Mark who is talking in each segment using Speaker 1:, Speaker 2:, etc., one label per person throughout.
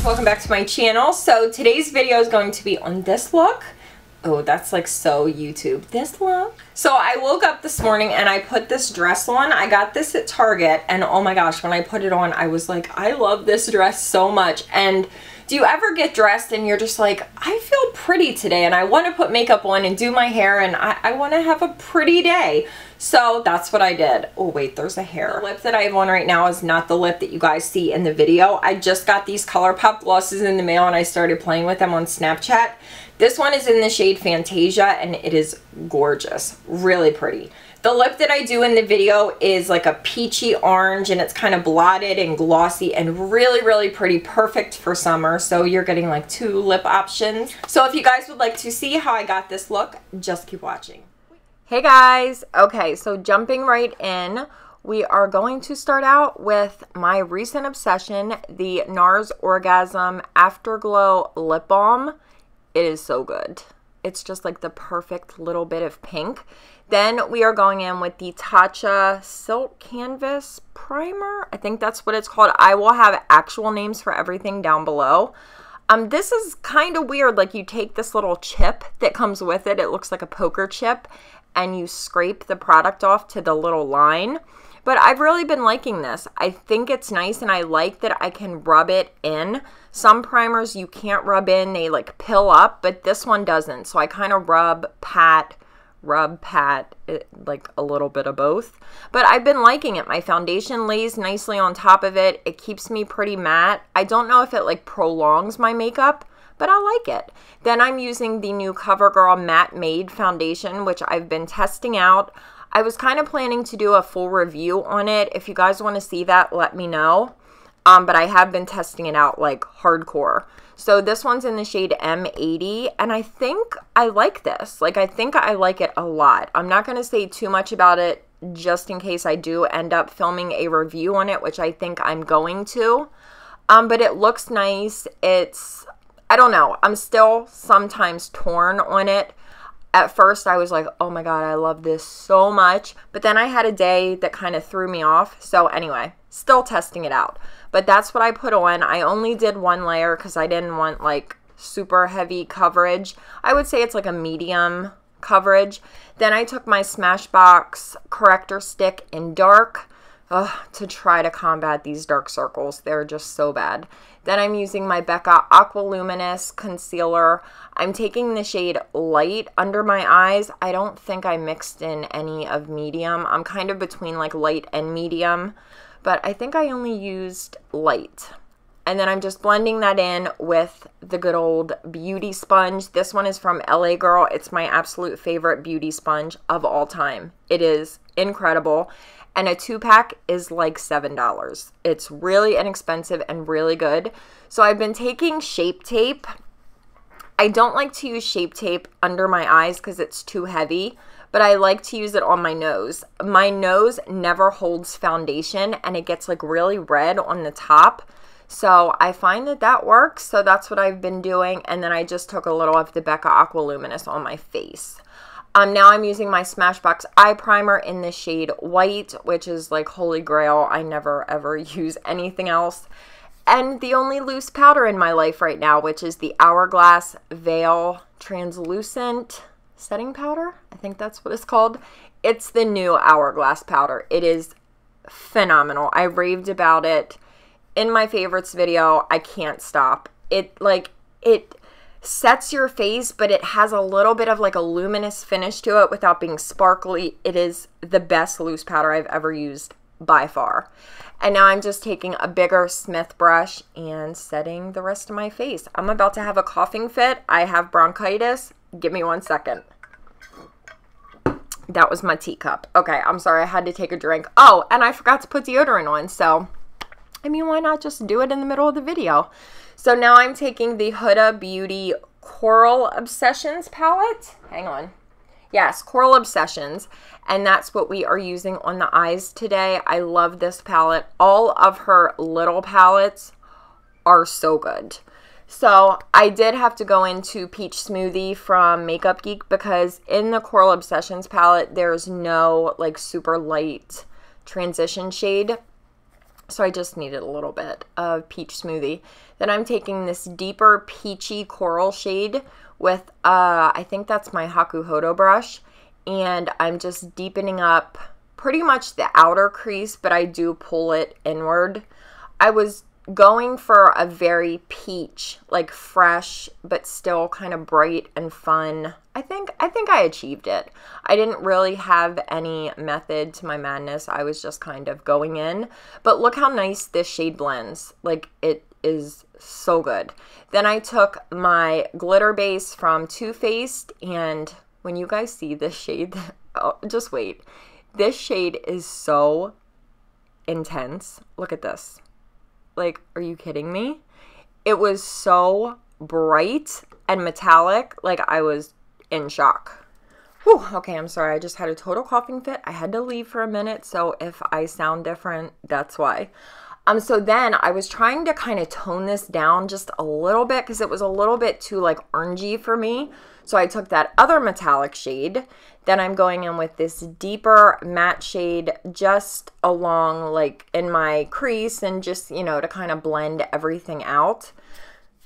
Speaker 1: guys, welcome back to my channel. So today's video is going to be on this look. Oh, that's like so YouTube. This look. So I woke up this morning and I put this dress on. I got this at Target and oh my gosh, when I put it on, I was like, I love this dress so much. And do you ever get dressed and you're just like, I feel pretty today and I want to put makeup on and do my hair and I want to have a pretty day. So that's what I did. Oh wait, there's a hair. The lip that I have on right now is not the lip that you guys see in the video. I just got these Colourpop glosses in the mail and I started playing with them on Snapchat. This one is in the shade Fantasia and it is gorgeous, really pretty. The lip that I do in the video is like a peachy orange and it's kind of blotted and glossy and really pretty, perfect for summer. So you're getting like 2 lip options. So if you guys would like to see how I got this look, just keep watching. Hey guys, okay, so jumping right in, we are going to start out with my recent obsession, the Nars Orgasm Afterglow Lip Balm. It is so good. It's just like the perfect little bit of pink. Then we are going in with the Tatcha Silk Canvas Primer. I think that's what it's called. I will have actual names for everything down below. This is kind of weird. Like you take this little chip that comes with it. It looks like a poker chip. And you scrape the product off to the little line. But I've really been liking this. I think it's nice and I like that I can rub it in. Some primers you can't rub in, they like pill up, but this one doesn't. So I kind of rub, pat, like a little bit of both. But I've been liking it. My foundation lays nicely on top of it. It keeps me pretty matte. I don't know if it like prolongs my makeup, but I like it. Then I'm using the new CoverGirl Matte Made foundation, which I've been testing out. I was kind of planning to do a full review on it. If you guys want to see that, let me know. But I have been testing it out like hardcore. So this one's in the shade M80, and I think I like this. Like, I think I like it a lot. I'm not going to say too much about it just in case I do end up filming a review on it, which I think I'm going to. But it looks nice. I don't know. I'm still sometimes torn on it. At first, I was like, oh my God, I love this so much. But then I had a day that kind of threw me off. So anyway, still testing it out. But that's what I put on. I only did 1 layer because I didn't want like super heavy coverage. I would say it's like a medium coverage. Then I took my Smashbox corrector stick in dark to try to combat these dark circles. They're just so bad. Then I'm using my Becca Aqua Luminous concealer. I'm taking the shade Light under my eyes. I don't think I mixed in any of medium. I'm kind of between like light and medium, but I think I only used Light. And then I'm just blending that in with the good old beauty sponge. This one is from LA Girl. It's my absolute favorite beauty sponge of all time. It is incredible. And a 2-pack is like $7. It's really inexpensive and really good. So I've been taking Shape Tape. I don't like to use Shape Tape under my eyes because it's too heavy, but I like to use it on my nose. My nose never holds foundation and it gets like really red on the top. So I find that that works. So that's what I've been doing. And then I just took a little of the Becca Aqua Luminous on my face. Now I'm using my Smashbox eye primer in the shade White, which is like holy grail. I never ever use anything else. And the only loose powder in my life right now, which is the Hourglass Veil Translucent Setting Powder. I think that's what it's called. It's the new Hourglass powder. It is phenomenal. I raved about it in my favorites video. I can't stop. It sets your face, but it has a little bit of like a luminous finish to it without being sparkly. It is the best loose powder I've ever used by far. And now I'm just taking a bigger Smith brush and setting the rest of my face. I'm about to have a coughing fit. I have bronchitis. Give me 1 second. That was my teacup. Okay, I'm sorry. I had to take a drink. Oh, and I forgot to put deodorant on. So, I mean, why not just do it in the middle of the video? So now I'm taking the Huda Beauty Coral Obsessions palette. Hang on. Yes, Coral Obsessions. And that's what we are using on the eyes today. I love this palette. All of her little palettes are so good. So I did have to go into Peach Smoothie from Makeup Geek because in the Coral Obsessions palette, there's no like super light transition shade. So I just needed a little bit of peach smoothie. Then I'm taking this deeper peachy coral shade with, I think that's my Hakuhodo brush. And I'm just deepening up pretty much the outer crease, but I do pull it inward. I was going for a very peach, like fresh, but still kind of bright and fun. I think I achieved it. I didn't really have any method to my madness. I was just kind of going in. But look how nice this shade blends. Like, it is so good. Then I took my glitter base from Too Faced, and when you guys see this shade, oh, just wait. This shade is so intense. Look at this. Like, are you kidding me? It was so bright and metallic. Like, I was in shock. Whew, okay, I'm sorry. I just had a total coughing fit. I had to leave for a minute, so if I sound different, that's why. So then I was trying to kind of tone this down just a little bit because it was a little bit too, like, orangey for me. So I took that other metallic shade. Then I'm going in with this deeper matte shade just along, like, in my crease and just, you know, to kind of blend everything out.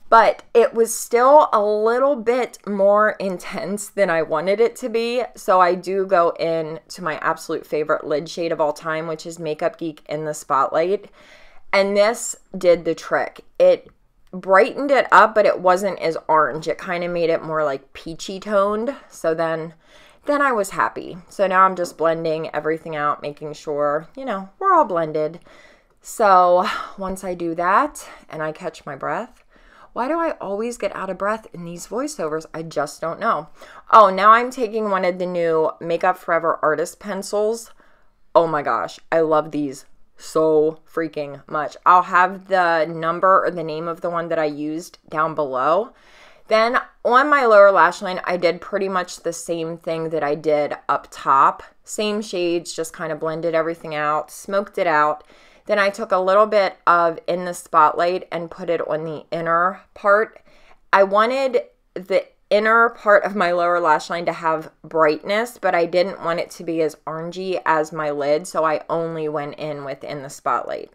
Speaker 1: But it was still a little bit more intense than I wanted it to be. So I do go in to my absolute favorite lid shade of all time, which is Makeup Geek in the Spotlight. And this did the trick. It brightened it up, but it wasn't as orange. It kind of made it more like peachy toned. So then I was happy. So now I'm just blending everything out, making sure, you know, we're all blended. So once I do that and I catch my breath, why do I always get out of breath in these voiceovers? I just don't know. Oh, now I'm taking one of the new Makeup Forever Artist pencils. Oh my gosh, I love these so freaking much. I'll have the number or the name of the one that I used down below. Then on my lower lash line, I did pretty much the same thing that I did up top. Same shades, just kind of blended everything out, smoked it out. Then I took a little bit of In the Spotlight and put it on the inner part. I wanted the inner part of my lower lash line to have brightness, but I didn't want it to be as orangey as my lid, so I only went in with In the Spotlight.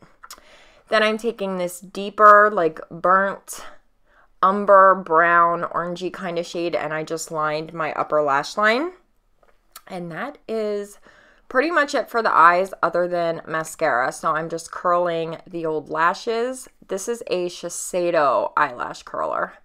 Speaker 1: Then I'm taking this deeper, like burnt umber brown orangey kind of shade, and I just lined my upper lash line. And that is pretty much it for the eyes other than mascara. So I'm just curling the old lashes. This is a Shiseido eyelash curler.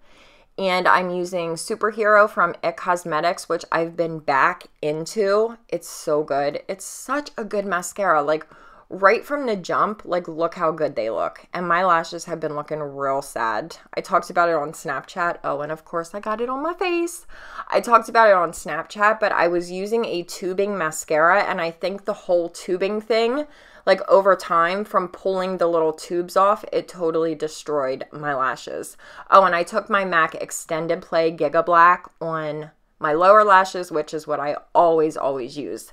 Speaker 1: And I'm using Superhero from It Cosmetics, which I've been back into. It's so good. It's such a good mascara. Like, right from the jump, like, look how good they look. And my lashes have been looking real sad. I talked about it on Snapchat. Oh, and of course I got it on my face. I talked about it on Snapchat, but I was using a tubing mascara, and I think the whole tubing thing, like, over time, from pulling the little tubes off, it totally destroyed my lashes. Oh, and I took my MAC Extended Play Gigablack on my lower lashes, which is what I always use.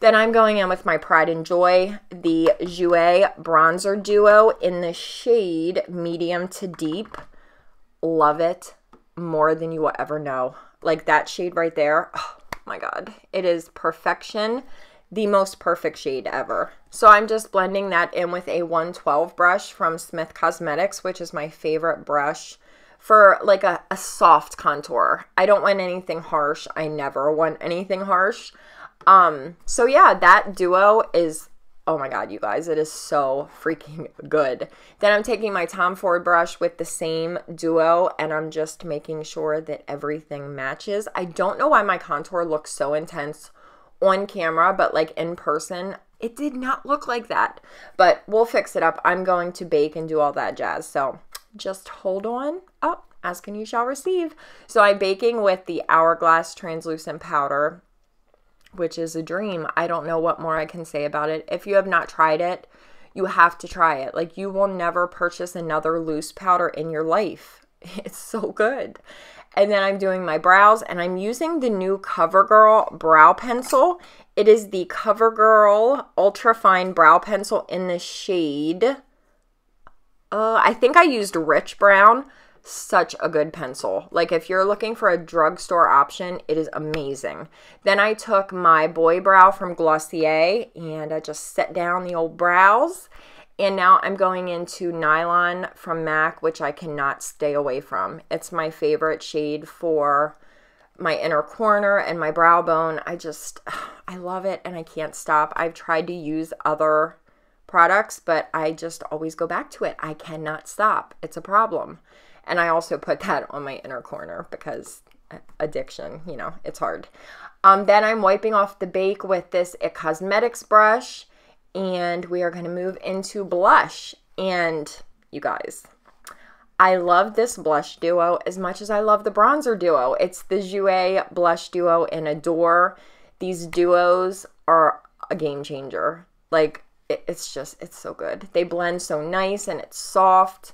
Speaker 1: Then I'm going in with my Pride and Joy, the Jouer Bronzer Duo in the shade Medium to Deep. Love it more than you will ever know. Like, that shade right there, oh my God. It is perfection. The most perfect shade ever. So I'm just blending that in with a 112 brush from Smith Cosmetics, which is my favorite brush for like a soft contour. I don't want anything harsh. I never want anything harsh. So yeah, that duo is, oh my God, you guys, it is so freaking good. Then I'm taking my Tom Ford brush with the same duo, and I'm just making sure that everything matches. I don't know why my contour looks so intense on camera, but like in person, it did not look like that. But we'll fix it up. I'm going to bake and do all that jazz. So just hold on. Oh, ask and you shall receive. So I'm baking with the Hourglass translucent powder, which is a dream. I don't know what more I can say about it. If you have not tried it, you have to try it. Like, you will never purchase another loose powder in your life. It's so good. And then I'm doing my brows, and I'm using the new CoverGirl brow pencil. It is the CoverGirl Ultra Fine Brow Pencil in the shade, I think I used Rich Brown. Such a good pencil. Like, if you're looking for a drugstore option, it is amazing. Then I took my Boy Brow from Glossier, and I just set down the old brows. And now I'm going into Nylon from MAC, which I cannot stay away from. It's my favorite shade for my inner corner and my brow bone. I love it and I can't stop. I've tried to use other products, but I just always go back to it. I cannot stop. It's a problem. And I also put that on my inner corner because addiction, you know, it's hard. Then I'm wiping off the bake with this IT Cosmetics brush, and we are going to move into blush. And you guys, I love this blush duo as much as I love the bronzer duo. It's the Jouer blush duo in Adore. These duos are a game changer. Like, it's so good. They blend so nice and it's soft.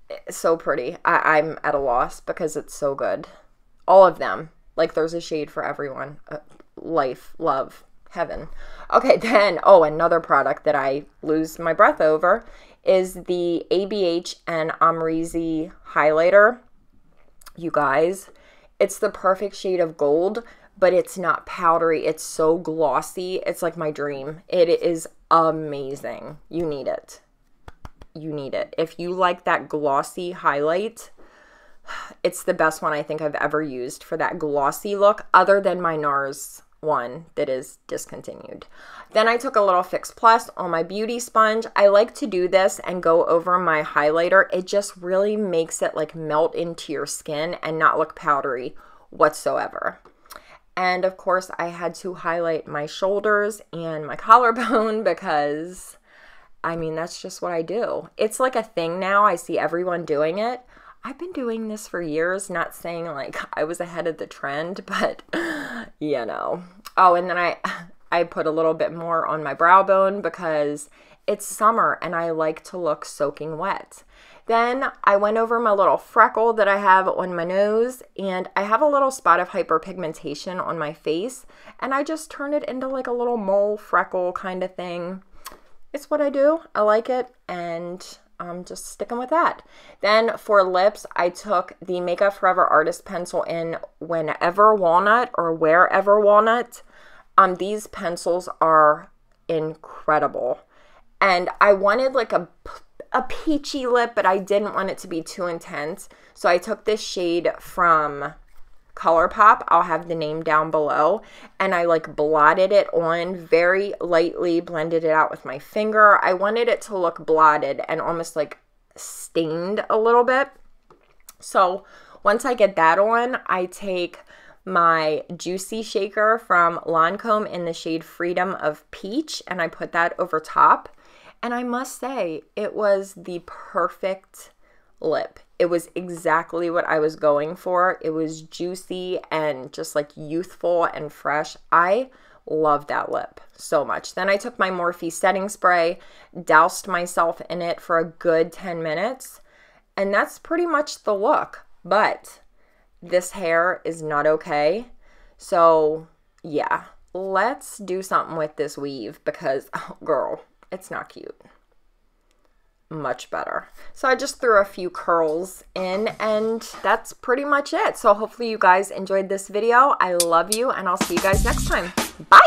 Speaker 1: It's so pretty. I'm at a loss because it's so good. All of them. Like, there's a shade for everyone. Life, love, heaven. Okay, then, another product that I lose my breath over is the AnastasiaXAmrezy Highlighter. You guys, it's the perfect shade of gold, but it's not powdery. It's so glossy. It's like my dream. It is amazing. You need it. You need it. If you like that glossy highlight, it's the best one I think I've ever used for that glossy look, other than my Nars one that is discontinued. Then I took a little Fix Plus on my beauty sponge. I like to do this and go over my highlighter. It just really makes it like melt into your skin and not look powdery whatsoever. And of course I had to highlight my shoulders and my collarbone because, I mean, that's just what I do. It's like a thing now. I see everyone doing it. I've been doing this for years, not saying like I was ahead of the trend, but you know. Oh, and then I put a little bit more on my brow bone because it's summer and I like to look soaking wet. Then I went over my little freckle that I have on my nose, and I have a little spot of hyperpigmentation on my face, and I just turn it into like a little mole freckle kind of thing. It's what I do. I like it, and I'm just sticking with that. Then for lips, I took the Makeup Forever Artist Pencil in Whenever Walnut or Wherever Walnut. These pencils are incredible. And I wanted like a peachy lip, but I didn't want it to be too intense. So I took this shade from Colourpop. I'll have the name down below. And I like blotted it on very lightly, blended it out with my finger. I wanted it to look blotted and almost like stained a little bit. So once I get that on, I take my Juicy Shaker from Lancome in the shade Freedom of Peach, and I put that over top. And I must say, it was the perfect lip. It was exactly what I was going for. It was juicy and just like youthful and fresh. I love that lip so much. Then I took my Morphe setting spray, doused myself in it for a good 10 minutes, and that's pretty much the look. But this hair is not okay. So yeah, let's do something with this weave because, oh, girl, it's not cute. Much better. So I just threw a few curls in, and that's pretty much it. So hopefully you guys enjoyed this video. I love you, and I'll see you guys next time. Bye!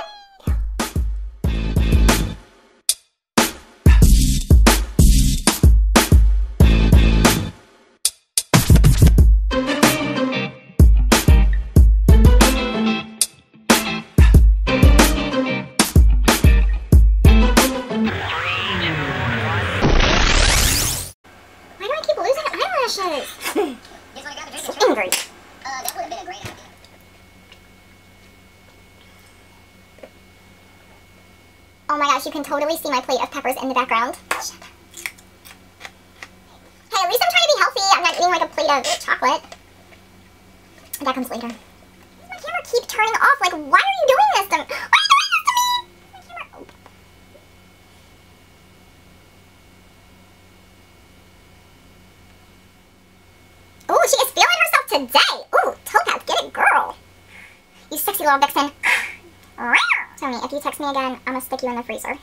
Speaker 2: Oh my gosh, you can totally see my plate of peppers in the background. Hey, at least I'm trying to be healthy. I'm not eating like a plate of chocolate. That comes later. Why does my camera keep turning off? Like, why are you doing this to me? Why are you doing this to me? My camera... Oh, she is feeling herself today. Ooh, Taupe, get it, girl. You sexy little vixen. Tony, if you text me again, I'm gonna stick you in the freezer.